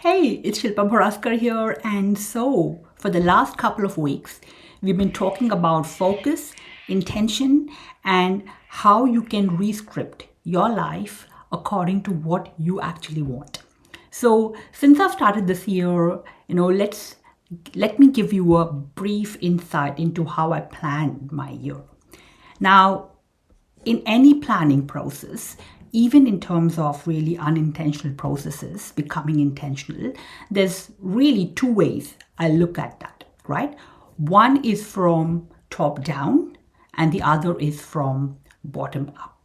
Hey, it's Shilpa here, and so for the last couple of weeks, we've been talking about focus, intention, and how you can rescript your life according to what you actually want. So, since I've started this year, let me give you a brief insight into how I planned my year. Now, in any planning process, even in terms of really unintentional processes becoming intentional, there's really two ways I look at that, right? One is from top down, and the other is from bottom up.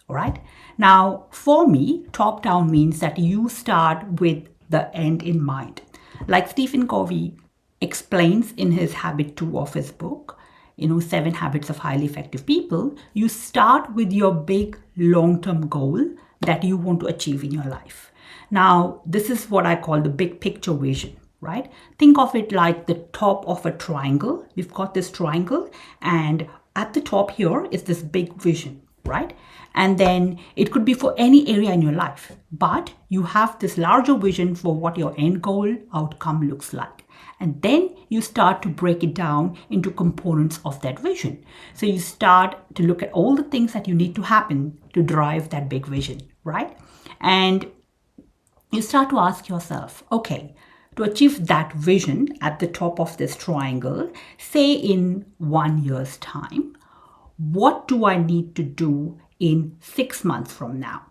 All right. Now, for me, top down means that you start with the end in mind. Like Stephen Covey explains in his Habit 2 of his book, 7 Habits of Highly Effective People, you start with your big long-term goal that you want to achieve in your life. Now, this is what I call the big picture vision, right? Think of it like the top of a triangle. We've got this triangle, and at the top here is this big vision, right? And then it could be for any area in your life, but you have this larger vision for what your end goal outcome looks like. And then you start to break it down into components of that vision. So you start to look at all the things that you need to happen to drive that big vision, right? And you start to ask yourself, okay, to achieve that vision at the top of this triangle, say in 1 year's time, what do I need to do in 6 months from now?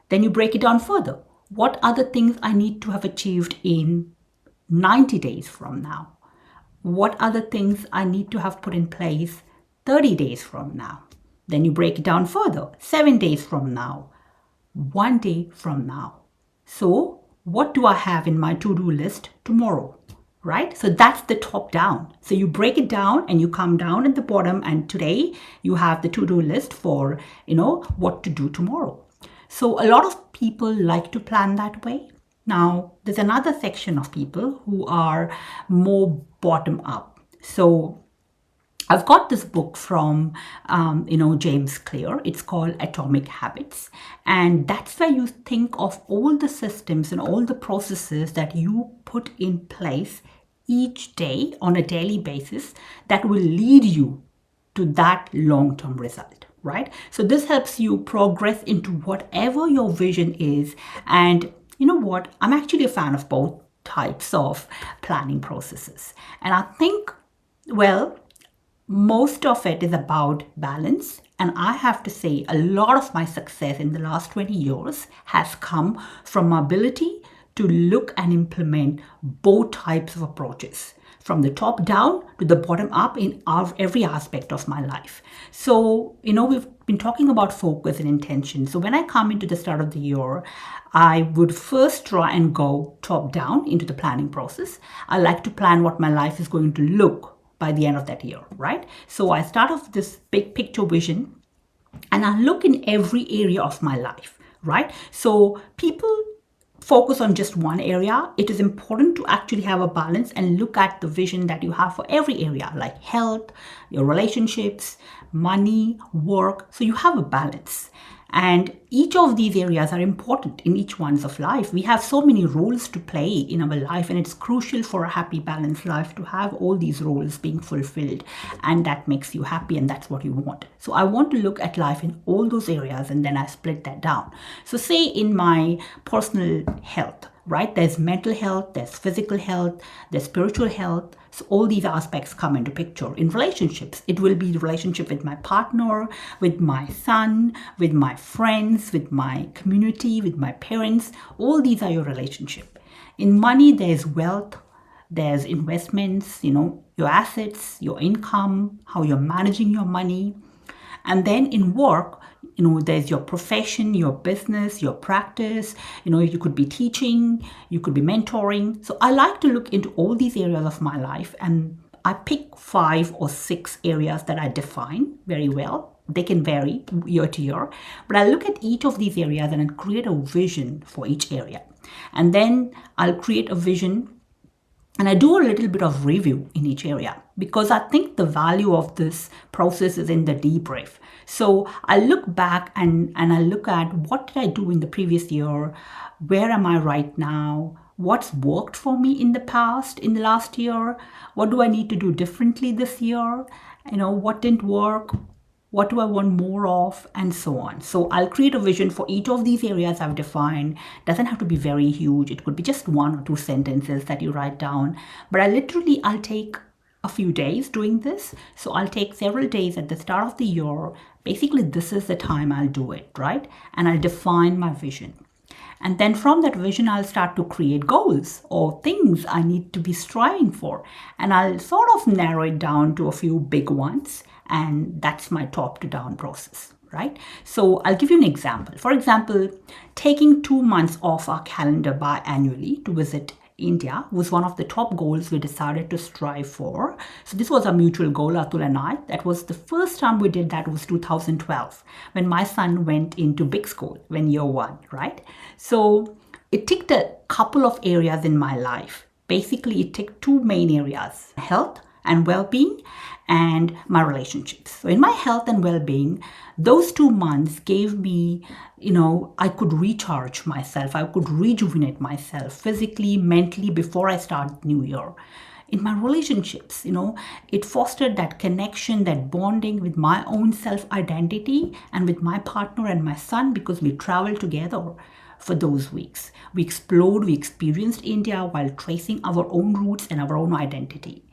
Then you break it down further. What other things I need to have achieved in 90 days from now? What other things I need to have put in place 30 days from now? Then you break it down further, 7 days from now, 1 day from now. So what do I have in my to-do list tomorrow, right? So that's the top down. So you break it down and you come down at the bottom, and today you have the to-do list for, what to do tomorrow. So a lot of people like to plan that way. Now, there's another section of people who are more bottom up. So I've got this book from, James Clear. It's called Atomic Habits. And that's where you think of all the systems and all the processes that you put in place each day on a daily basis that will lead you to that long-term result, right? So this helps you progress into whatever your vision is. And you know what? I'm actually a fan of both types of planning processes. And I think, most of it is about balance. And I have to say, a lot of my success in the last 20 years has come from my ability to look and implement both types of approaches, from the top down to the bottom up in every aspect of my life. So, we've been talking about focus and intention. So when I come into the start of the year, I would first try and go top down into the planning process. I like to plan what my life is going to look by the end of that year, right? So I start off this big picture vision and I look in every area of my life, right? So people focus on just one area. It is important to actually have a balance and look at the vision that you have for every area, like health, your relationships, money, work. So you have a balance. And each of these areas are important in each one's of life. We have so many roles to play in our life, and it's crucial for a happy, balanced life to have all these roles being fulfilled. And that makes you happy, and that's what you want. So I want to look at life in all those areas, and then I split that down. So say in my personal health, right? There's mental health, there's physical health, there's spiritual health. So all these aspects come into picture. In relationships, it will be the relationship with my partner, with my son, with my friends, with my community, with my parents. All these are your relationship. In money, there's wealth, there's investments, your assets, your income, how you're managing your money. And then in work, there's your profession, your business, your practice. You could be teaching, you could be mentoring. So I like to look into all these areas of my life, and I pick 5 or 6 areas that I define very well. They can vary year to year, but I look at each of these areas and I create a vision for each area. And then I'll create a vision and I do a little bit of review in each area, because I think the value of this process is in the debrief. So I look back and I look at what did I do in the previous year? Where am I right now? what's worked for me in the past, in the last year, what do I need to do differently this year, what didn't work, what do I want more of, and so on. So I'll create a vision for each of these areas I've defined. Doesn't have to be very huge. It could be just 1 or 2 sentences that you write down. But I'll take a few days doing this. So I'll take several days at the start of the year. Basically, this is the time I'll do it, right? And I'll define my vision. And then from that vision, I'll start to create goals or things I need to be striving for. And I'll sort of narrow it down to a few big ones. And that's my top to down process, right? So I'll give you an example. For example, taking 2 months off our calendar biannually to visit India was one of the top goals we decided to strive for. So this was a mutual goal, Atul and I. That was the first time we did that was 2012, when my son went into big school, when year 1, right? So it ticked a couple of areas in my life. Basically, it ticked 2 main areas: health and well-being, and my relationships. So in my health and well-being, those 2 months gave me, I could recharge myself. I could rejuvenate myself physically, mentally before I start the new year. In my relationships, it fostered that connection, that bonding with my own self-identity and with my partner and my son, because we traveled together for those weeks. We explored, we experienced India while tracing our own roots and our own identity.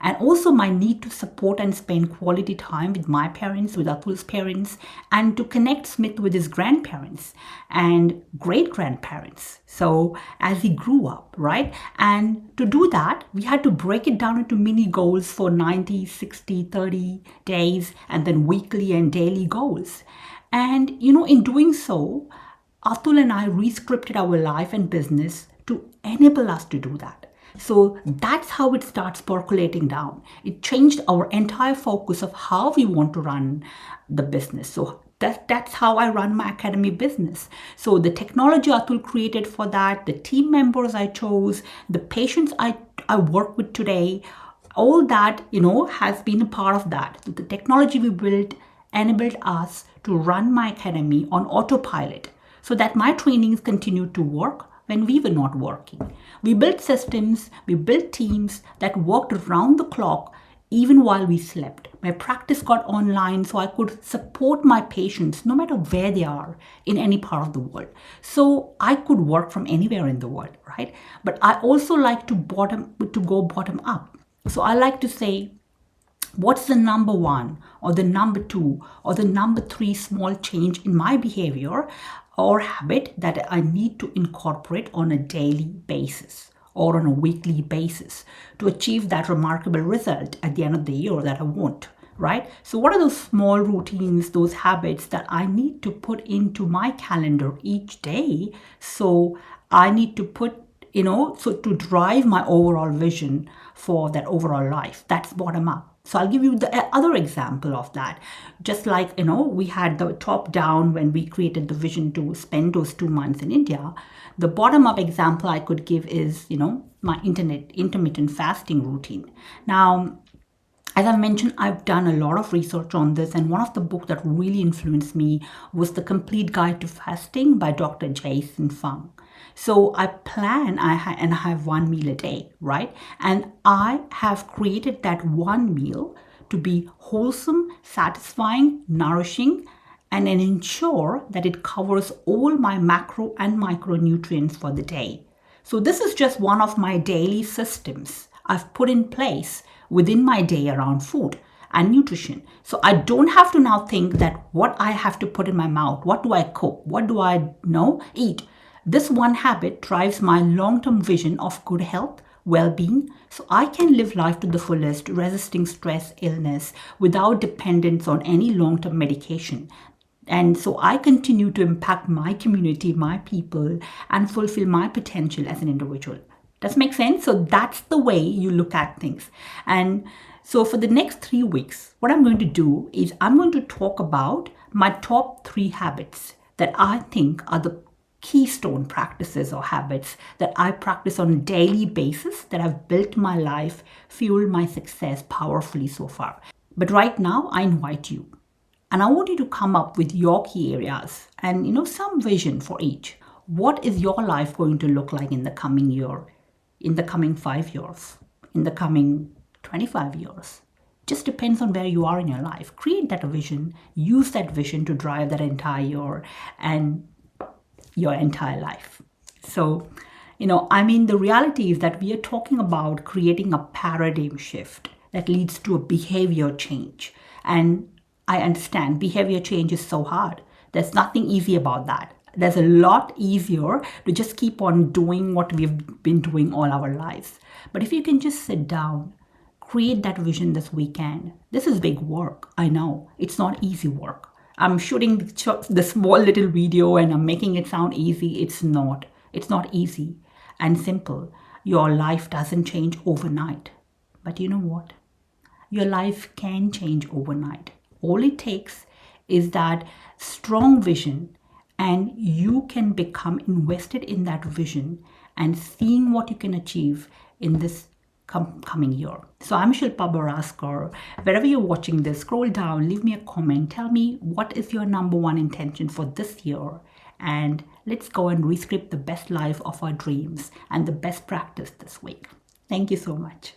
And also my need to support and spend quality time with my parents, with Atul's parents, and to connect Smith with his grandparents and great-grandparents. So as he grew up, right? And to do that, we had to break it down into mini goals for 90, 60, 30 days, and then weekly and daily goals. And, in doing so, Atul and I rescripted our life and business to enable us to do that. So that's how it starts percolating down. It changed our entire focus of how we want to run the business. So that's how I run my academy business. So the technology Atul created for that, the team members I chose, the patients I work with today, all that, has been a part of that. The technology we built enabled us to run my academy on autopilot so that my trainings continued to work when we were not working. We built systems, we built teams that worked around the clock even while we slept. My practice got online so I could support my patients no matter where they are in any part of the world. So I could work from anywhere in the world, right? But I also like to go bottom up. So I like to say, what's the number 1 or the number 2 or the number 3 small change in my behavior or habit that I need to incorporate on a daily basis or on a weekly basis to achieve that remarkable result at the end of the year that I want, right? So what are those small routines, those habits that I need to put into my calendar each day? So I need to put, so to drive my overall vision for that overall life. That's bottom up. So I'll give you the other example of that. Just like, we had the top down when we created the vision to spend those 2 months in India. The bottom up example I could give is, my intermittent fasting routine. Now, as I mentioned, I've done a lot of research on this, and one of the books that really influenced me was The Complete Guide to Fasting by Dr. Jason Fung. So I plan, I have 1 meal a day, right? And I have created that 1 meal to be wholesome, satisfying, nourishing, and then ensure that it covers all my macro and micronutrients for the day. So this is just one of my daily systems I've put in place within my day around food and nutrition. So I don't have to now think that what I have to put in my mouth, what do I cook, what do I eat. This one habit drives my long-term vision of good health, well-being, so I can live life to the fullest, resisting stress, illness, without dependence on any long-term medication. And so I continue to impact my community, my people, and fulfill my potential as an individual. Does it make sense? So that's the way you look at things. And so for the next 3 weeks, what I'm going to do is I'm going to talk about my top 3 habits that I think are the keystone practices or habits that I practice on a daily basis that have built my life, fueled my success powerfully so far. But right now, I invite you. And I want you to come up with your key areas and, some vision for each. what is your life going to look like in the coming year, in the coming 5 years, in the coming 25 years? Just depends on where you are in your life. Create that vision, use that vision to drive that entire year and your entire life. So, the reality is that we are talking about creating a paradigm shift that leads to a behavior change. And I understand behavior change is so hard. There's nothing easy about that. There's a lot easier to just keep on doing what we've been doing all our lives. But if you can just sit down, create that vision this weekend. This is big work. I know it's not easy work. I'm shooting the small little video and I'm making it sound easy. It's not. It's not easy and simple. Your life doesn't change overnight. But you know what? Your life can change overnight. All it takes is that strong vision, and you can become invested in that vision and seeing what you can achieve in this coming year. So I'm Shilpa Baraskar. Wherever you're watching this, scroll down, leave me a comment. Tell me what is your number one intention for this year. And let's go and rescript the best life of our dreams and the best practice this week. Thank you so much.